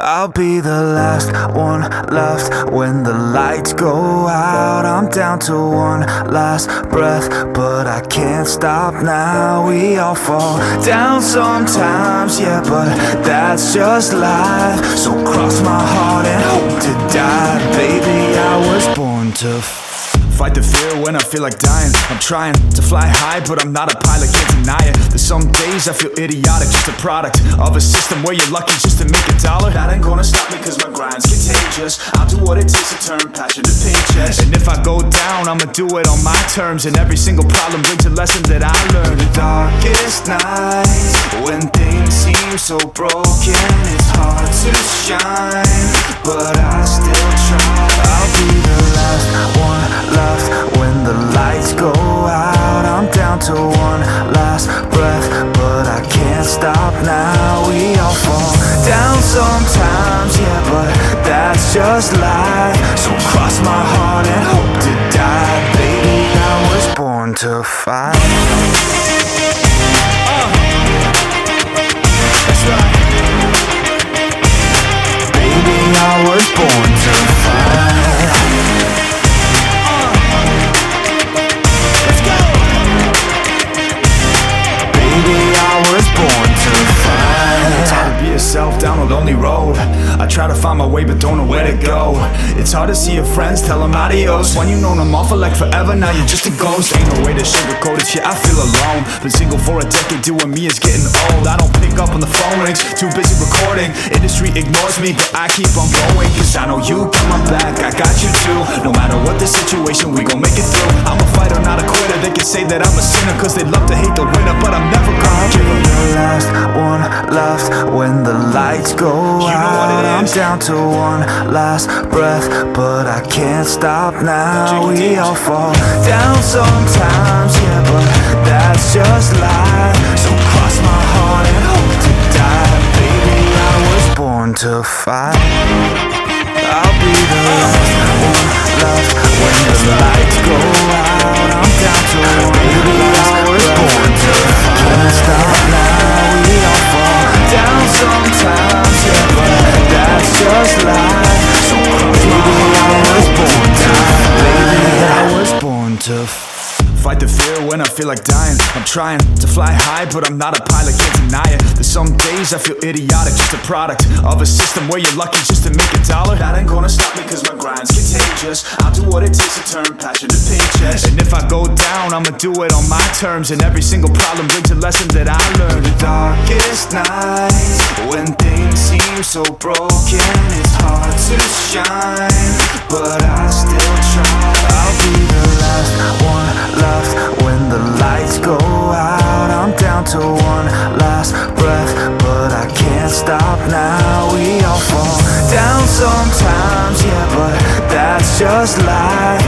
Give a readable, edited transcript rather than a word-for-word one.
I'll be the last one left when the lights go out. I'm down to one last breath, but I can't stop now. We all fall down sometimes, yeah, but that's just life. So cross my heart and hope to die. Baby, I was born to fight the fear when I feel like dying. I'm trying to fly high, but I'm not a pilot, can't deny it. There's some days I feel idiotic, just a product of a system where you're lucky just to make $1. That ain't gonna stop me cause my grind's contagious. I'll do what it takes to turn passion to paychecks. And if I go down, I'ma do it on my terms. And every single problem brings a lesson that I learned. The darkest nights, when things seem so broken, it's hard to shine, but I still try. I'll be the last one left when the lights go out. I'm down to one last breath, but I can't stop now. We all fall down sometimes, yeah, but that's just life. So cross my heart and hope to die. Baby, I was born to fight. That's right. Baby, I was born to fight. Down a lonely road, I try to find my way but don't know where to go. It's hard to see your friends, tell them adios. When you known them all for like forever, now you're just a ghost. Ain't no way to sugarcoat it, yeah, I feel alone. Been single for a decade, doing me is getting old. I don't pick up when the phone rings, too busy recording. Industry ignores me, but I keep on going, cause I know you got my back, I got you too. No matter what the situation, we gon' make it through. I'm a fighter, not a quitter. They can say that I'm a sinner, cause they love to hate the winner, but I'm never gonna give up. The last one left when the lights go out. I'm down to one last breath, but I can't stop now. We all fall down sometimes, yeah, but that's just life. So cross my heart and hope to die. Baby, I was born to fight. I'll be the last one left when the lights go out. I'm down to one last breath, but I can't stop now. We all fall down sometimes, yeah, but that's just life. So baby, I was born to baby, I was born to fight the fear when I feel like dying. I'm trying to fly high, but I'm not a pilot, can't deny it. There's some days I feel idiotic, just a product of a system where you're lucky just to make $1. That ain't gonna stop me cause my grind's contagious. I'll do what it takes to turn passion to paychecks. And if I go down, I'ma do it on my terms. And every single problem brings a lesson that I learned. The darkest nights, when things seem so broken, it's hard to shine, but I still try. I'll be the last one left when the lights go out. I'm down to one last breath, but I can't stop now. We all fall down sometimes, yeah, but that's just life.